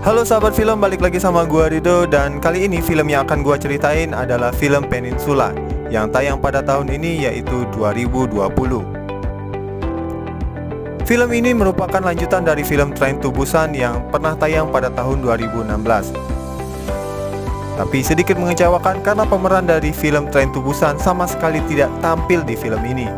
Halo sahabat film, balik lagi sama gua Rido. Dan kali ini film yang akan gua ceritain adalah film Peninsula yang tayang pada tahun ini, yaitu 2020. Film ini merupakan lanjutan dari film Train to Busan yang pernah tayang pada tahun 2016. Tapi sedikit mengecewakan karena pemeran dari film Train to Busan sama sekali tidak tampil di film ini.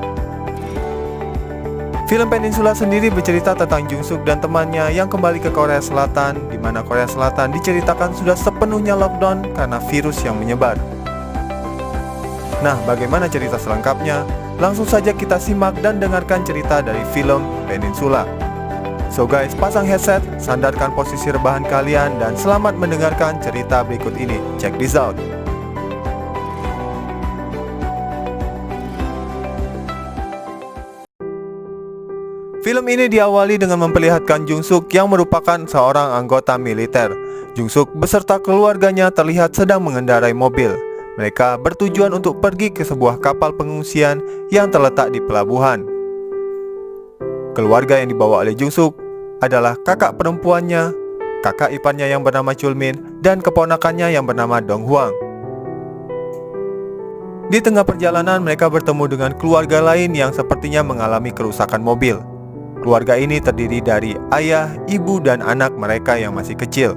Film Peninsula sendiri bercerita tentang Jung Suk dan temannya yang kembali ke Korea Selatan, di mana Korea Selatan diceritakan sudah sepenuhnya lockdown karena virus yang menyebar. Nah, bagaimana cerita selengkapnya? Langsung saja kita simak dan dengarkan cerita dari film Peninsula. So guys, pasang headset, sandarkan posisi rebahan kalian, dan selamat mendengarkan cerita berikut ini. Check this out. Film ini diawali dengan memperlihatkan Jung Suk yang merupakan seorang anggota militer. Jung Suk beserta keluarganya terlihat sedang mengendarai mobil. Mereka bertujuan untuk pergi ke sebuah kapal pengungsian yang terletak di pelabuhan. Keluarga yang dibawa oleh Jung Suk adalah kakak perempuannya, kakak iparnya yang bernama Chul Min, dan keponakannya yang bernama Dong Hwang. Di tengah perjalanan mereka bertemu dengan keluarga lain yang sepertinya mengalami kerusakan mobil. Keluarga ini terdiri dari ayah, ibu, dan anak mereka yang masih kecil.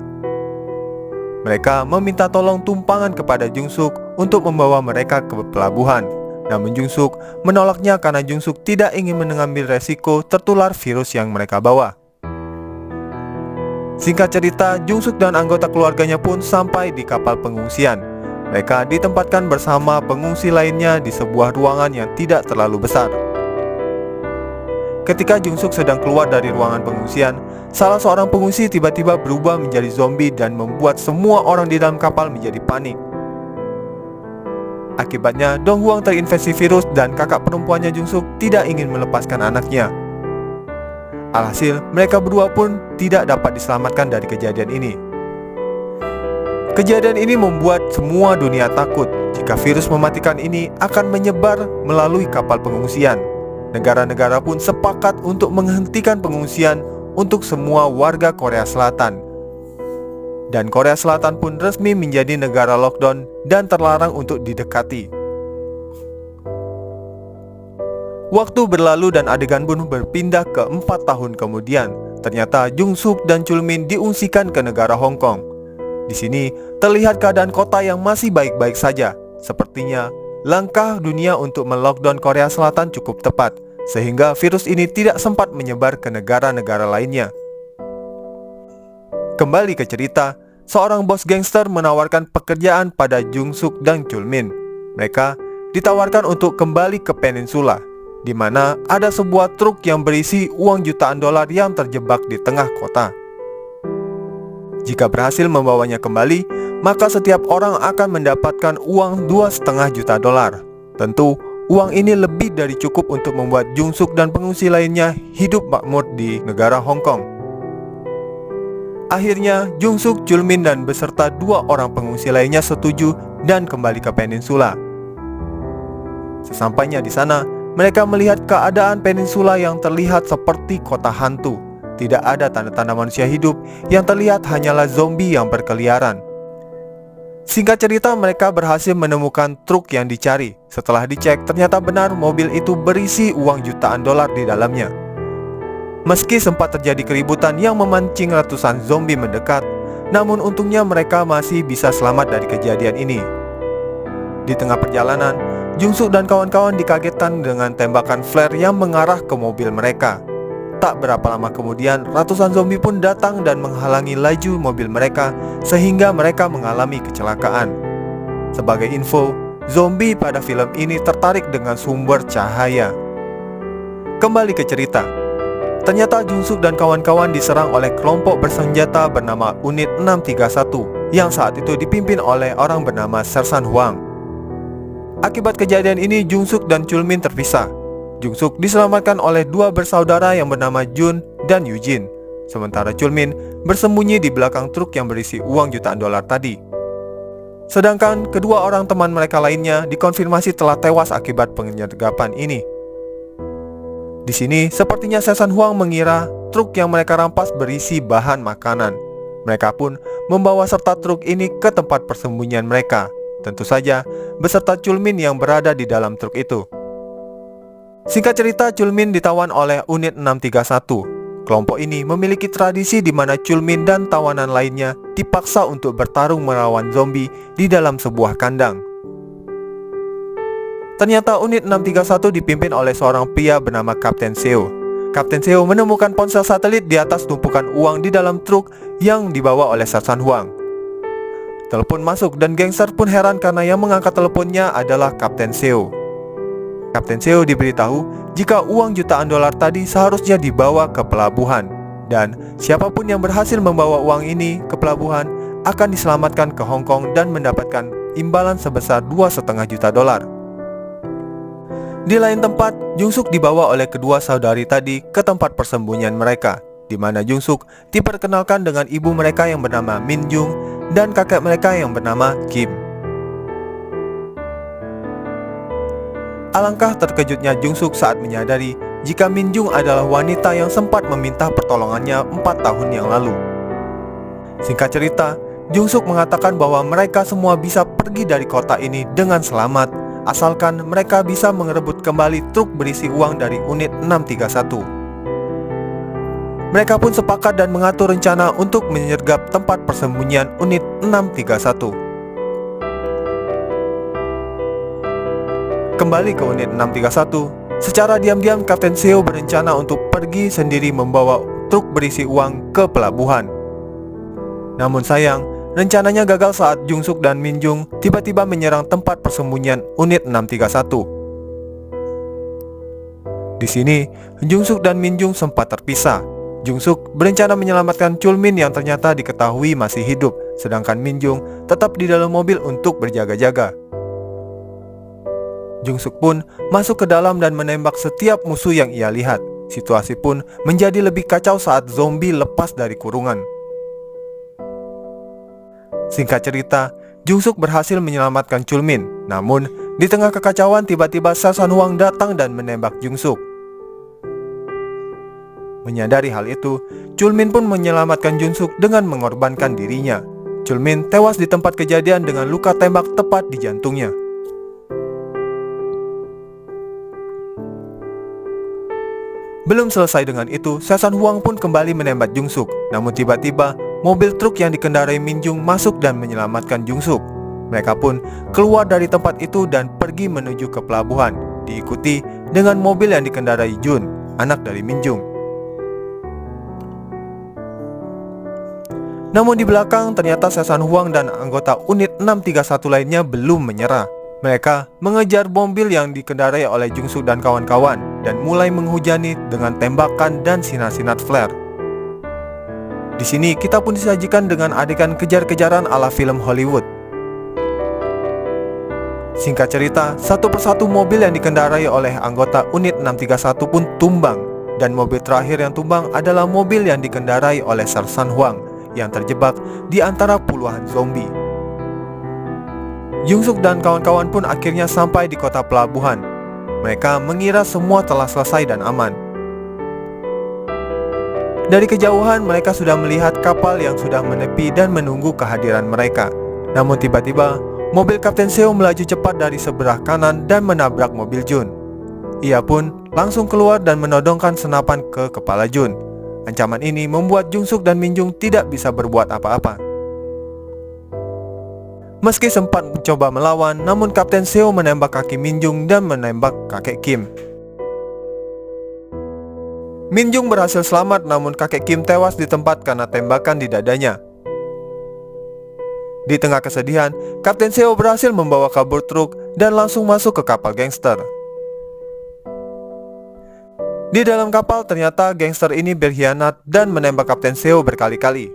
Mereka meminta tolong tumpangan kepada Jung Suk untuk membawa mereka ke pelabuhan. Namun Jung Suk menolaknya karena Jung Suk tidak ingin mengambil resiko tertular virus yang mereka bawa. Singkat cerita, Jung Suk dan anggota keluarganya pun sampai di kapal pengungsian. Mereka ditempatkan bersama pengungsi lainnya di sebuah ruangan yang tidak terlalu besar. Ketika Jung Suk sedang keluar dari ruangan pengungsian, salah seorang pengungsi tiba-tiba berubah menjadi zombie dan membuat semua orang di dalam kapal menjadi panik. Akibatnya, Dong Hwang terinfeksi virus dan kakak perempuannya Jung Suk tidak ingin melepaskan anaknya. Alhasil, mereka berdua pun tidak dapat diselamatkan dari kejadian ini. Kejadian ini membuat semua dunia takut jika virus mematikan ini akan menyebar melalui kapal pengungsian. Negara-negara pun sepakat untuk menghentikan pengungsian untuk semua warga Korea Selatan. Dan Korea Selatan pun resmi menjadi negara lockdown dan terlarang untuk didekati. Waktu berlalu dan adegan pun berpindah ke 4 tahun kemudian. Ternyata Jung Suk dan Chul Min diungsikan ke negara Hong Kong. Di sini terlihat keadaan kota yang masih baik-baik saja. Sepertinya langkah dunia untuk melockdown Korea Selatan cukup tepat, sehingga virus ini tidak sempat menyebar ke negara-negara lainnya. Kembali ke cerita, seorang bos gangster menawarkan pekerjaan pada Jung Suk dan Chul Min. Mereka ditawarkan untuk kembali ke Peninsula, di mana ada sebuah truk yang berisi uang jutaan dolar yang terjebak di tengah kota. Jika berhasil membawanya kembali, maka setiap orang akan mendapatkan uang 2,5 juta dolar. Tentu, uang ini lebih dari cukup untuk membuat Jung Suk dan pengungsi lainnya hidup makmur di negara Hong Kong. Akhirnya, Jung Suk, Chul Min, dan beserta 2 orang pengungsi lainnya setuju dan kembali ke Peninsula. Sesampainya di sana, mereka melihat keadaan Peninsula yang terlihat seperti kota hantu. Tidak ada tanda-tanda manusia hidup, yang terlihat hanyalah zombie yang berkeliaran. Singkat cerita, mereka berhasil menemukan truk yang dicari. Setelah dicek, ternyata benar mobil itu berisi uang jutaan dolar di dalamnya. Meski sempat terjadi keributan yang memancing ratusan zombie mendekat, namun untungnya mereka masih bisa selamat dari kejadian ini. Di tengah perjalanan, Jung Suk dan kawan-kawan dikagetkan dengan tembakan flare yang mengarah ke mobil mereka. Tak berapa lama kemudian, ratusan zombie pun datang dan menghalangi laju mobil mereka sehingga mereka mengalami kecelakaan. Sebagai info, zombie pada film ini tertarik dengan sumber cahaya. Kembali ke cerita. Ternyata Jung Suk dan kawan-kawan diserang oleh kelompok bersenjata bernama Unit 631 yang saat itu dipimpin oleh orang bernama Sersan Hwang. Akibat kejadian ini, Jung Suk dan Chul Min terpisah. Jung Suk diselamatkan oleh 2 bersaudara yang bernama Jun dan Eugene. Sementara Chul Min bersembunyi di belakang truk yang berisi uang jutaan dolar tadi. Sedangkan kedua orang teman mereka lainnya dikonfirmasi telah tewas akibat penyergapan ini. Di sini, sepertinya Sersan Hwang mengira truk yang mereka rampas berisi bahan makanan. Mereka pun membawa serta truk ini ke tempat persembunyian mereka, tentu saja beserta Chulmin yang berada di dalam truk itu. Singkat cerita, Chulmin ditawan oleh unit 631. Kelompok ini memiliki tradisi di mana Chulmin dan tawanan lainnya dipaksa untuk bertarung melawan zombie di dalam sebuah kandang. Ternyata unit 631 dipimpin oleh seorang pria bernama Kapten Seo. Kapten Seo menemukan ponsel satelit di atas tumpukan uang di dalam truk yang dibawa oleh Sersan Huang. Telepon masuk dan gangster pun heran karena yang mengangkat teleponnya adalah Kapten Seo. Kapten Seo diberitahu jika uang jutaan dolar tadi seharusnya dibawa ke pelabuhan, dan siapapun yang berhasil membawa uang ini ke pelabuhan akan diselamatkan ke Hong Kong dan mendapatkan imbalan sebesar 2,5 juta dolar. Di lain tempat, Jung Suk dibawa oleh kedua saudari tadi ke tempat persembunyian mereka, di mana Jung Suk diperkenalkan dengan ibu mereka yang bernama Min Jung dan kakek mereka yang bernama Kim. Alangkah terkejutnya Jung Suk saat menyadari jika Min Jung adalah wanita yang sempat meminta pertolongannya 4 tahun yang lalu. Singkat cerita, Jung Suk mengatakan bahwa mereka semua bisa pergi dari kota ini dengan selamat, asalkan mereka bisa mengerebut kembali truk berisi uang dari unit 631. Mereka pun sepakat dan mengatur rencana untuk menyergap tempat persembunyian unit 631. Kembali ke unit 631, secara diam-diam Kapten Seo berencana untuk pergi sendiri membawa truk berisi uang ke pelabuhan. Namun sayang, rencananya gagal saat Jung Suk dan Min Jung tiba-tiba menyerang tempat persembunyian unit 631. Di sini, Jung Suk dan Min Jung sempat terpisah. Jung Suk berencana menyelamatkan Chulmin yang ternyata diketahui masih hidup, sedangkan Min Jung tetap di dalam mobil untuk berjaga-jaga. Jung Suk pun masuk ke dalam dan menembak setiap musuh yang ia lihat. Situasi pun menjadi lebih kacau saat zombie lepas dari kurungan. Singkat cerita, Jung Suk berhasil menyelamatkan Chulmin. Namun, di tengah kekacauan tiba-tiba Sersan Huang datang dan menembak Jung Suk. Menyadari hal itu, Chulmin pun menyelamatkan Jung Suk dengan mengorbankan dirinya. Chulmin tewas di tempat kejadian dengan luka tembak tepat di jantungnya. Belum selesai dengan itu, Sersan Huang pun kembali menembak Jung Suk. Namun tiba-tiba, mobil truk yang dikendarai Min Jung masuk dan menyelamatkan Jung Suk. Mereka pun keluar dari tempat itu dan pergi menuju ke pelabuhan, diikuti dengan mobil yang dikendarai Jun, anak dari Min Jung. Namun di belakang ternyata Sersan Huang dan anggota unit 631 lainnya belum menyerah. Mereka mengejar mobil yang dikendarai oleh Jung Suk dan kawan-kawan dan mulai menghujani dengan tembakan dan sinar-sinar flare. Di sini kita pun disajikan dengan adegan kejar-kejaran ala film Hollywood. Singkat cerita, satu persatu mobil yang dikendarai oleh anggota unit 631 pun tumbang, dan mobil terakhir yang tumbang adalah mobil yang dikendarai oleh Sersan Huang yang terjebak di antara puluhan zombie. Jung Suk dan kawan-kawan pun akhirnya sampai di kota pelabuhan. Mereka mengira semua telah selesai dan aman. Dari kejauhan mereka sudah melihat kapal yang sudah menepi dan menunggu kehadiran mereka. Namun tiba-tiba mobil Kapten Seo melaju cepat dari sebelah kanan dan menabrak mobil Jun. Ia pun langsung keluar dan menodongkan senapan ke kepala Jun. Ancaman ini membuat Jung Suk dan Min Jung tidak bisa berbuat apa-apa. Meski sempat mencoba melawan, namun Kapten Seo menembak kaki Min Jung dan menembak kakek Kim. Min Jung berhasil selamat, namun kakek Kim tewas di tempat karena tembakan di dadanya. Di tengah kesedihan, Kapten Seo berhasil membawa kabur truk dan langsung masuk ke kapal gangster. Di dalam kapal ternyata gangster ini berkhianat dan menembak Kapten Seo berkali-kali.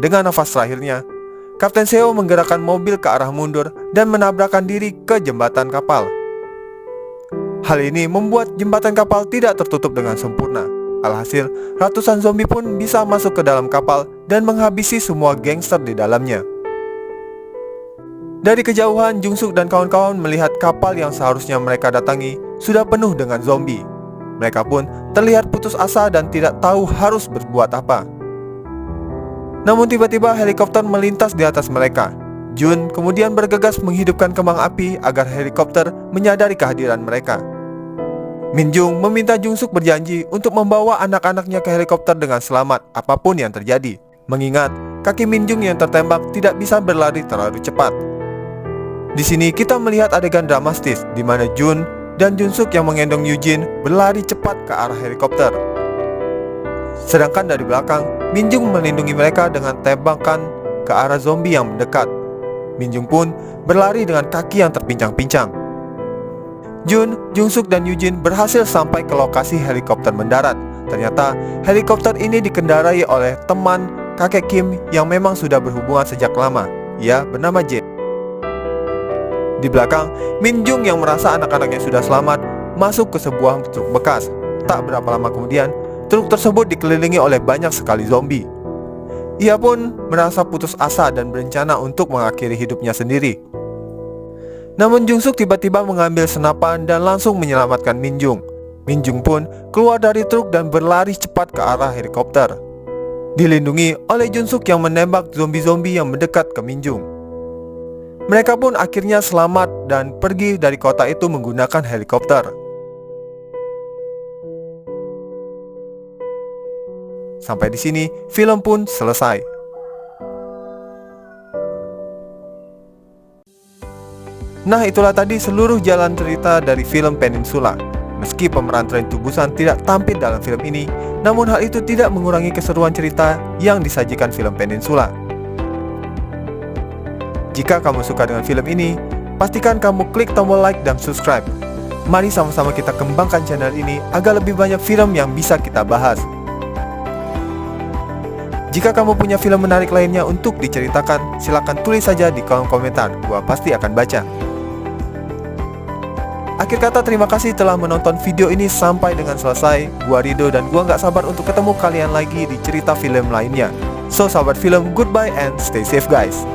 Dengan nafas terakhirnya, Kapten Seo menggerakkan mobil ke arah mundur dan menabrakkan diri ke jembatan kapal. Hal ini membuat jembatan kapal tidak tertutup dengan sempurna. Alhasil, ratusan zombie pun bisa masuk ke dalam kapal dan menghabisi semua gangster di dalamnya. Dari kejauhan, Jung Suk dan kawan-kawan melihat kapal yang seharusnya mereka datangi sudah penuh dengan zombie. Mereka pun terlihat putus asa dan tidak tahu harus berbuat apa. Namun tiba-tiba helikopter melintas di atas mereka. Jun kemudian bergegas menghidupkan kembang api agar helikopter menyadari kehadiran mereka. Minjung meminta Jungsuk berjanji untuk membawa anak-anaknya ke helikopter dengan selamat apapun yang terjadi, mengingat kaki Minjung yang tertembak tidak bisa berlari terlalu cepat. Di sini kita melihat adegan dramatis di mana Jun dan Junsuk yang menggendong Eugene berlari cepat ke arah helikopter. Sedangkan dari belakang, Minjung melindungi mereka dengan tembakan ke arah zombie yang mendekat. Minjung pun berlari dengan kaki yang terpincang-pincang. Jun, Jungsuk, dan Eugene berhasil sampai ke lokasi helikopter mendarat. Ternyata helikopter ini dikendarai oleh teman kakek Kim yang memang sudah berhubungan sejak lama. Ia bernama Jae. Di belakang, Minjung yang merasa anak-anaknya sudah selamat masuk ke sebuah truk bekas. Tak berapa lama kemudian, truk tersebut dikelilingi oleh banyak sekali zombie. Ia pun merasa putus asa dan berencana untuk mengakhiri hidupnya sendiri. Namun Jungsuk tiba-tiba mengambil senapan dan langsung menyelamatkan Minjung. Minjung pun keluar dari truk dan berlari cepat ke arah helikopter, dilindungi oleh Junsuk yang menembak zombie-zombie yang mendekat ke Minjung. Mereka pun akhirnya selamat dan pergi dari kota itu menggunakan helikopter. Sampai di sini, film pun selesai. Nah, itulah tadi seluruh jalan cerita dari film Peninsula. Meski pemeran Train to Busan tidak tampil dalam film ini, namun hal itu tidak mengurangi keseruan cerita yang disajikan film Peninsula. Jika kamu suka dengan film ini, pastikan kamu klik tombol like dan subscribe. Mari sama-sama kita kembangkan channel ini agar lebih banyak film yang bisa kita bahas. Jika kamu punya film menarik lainnya untuk diceritakan, silakan tulis saja di kolom komentar. Gua pasti akan baca. Akhir kata, terima kasih telah menonton video ini sampai dengan selesai. Gua Rido dan gua gak sabar untuk ketemu kalian lagi di cerita film lainnya. So sahabat film, goodbye and stay safe guys.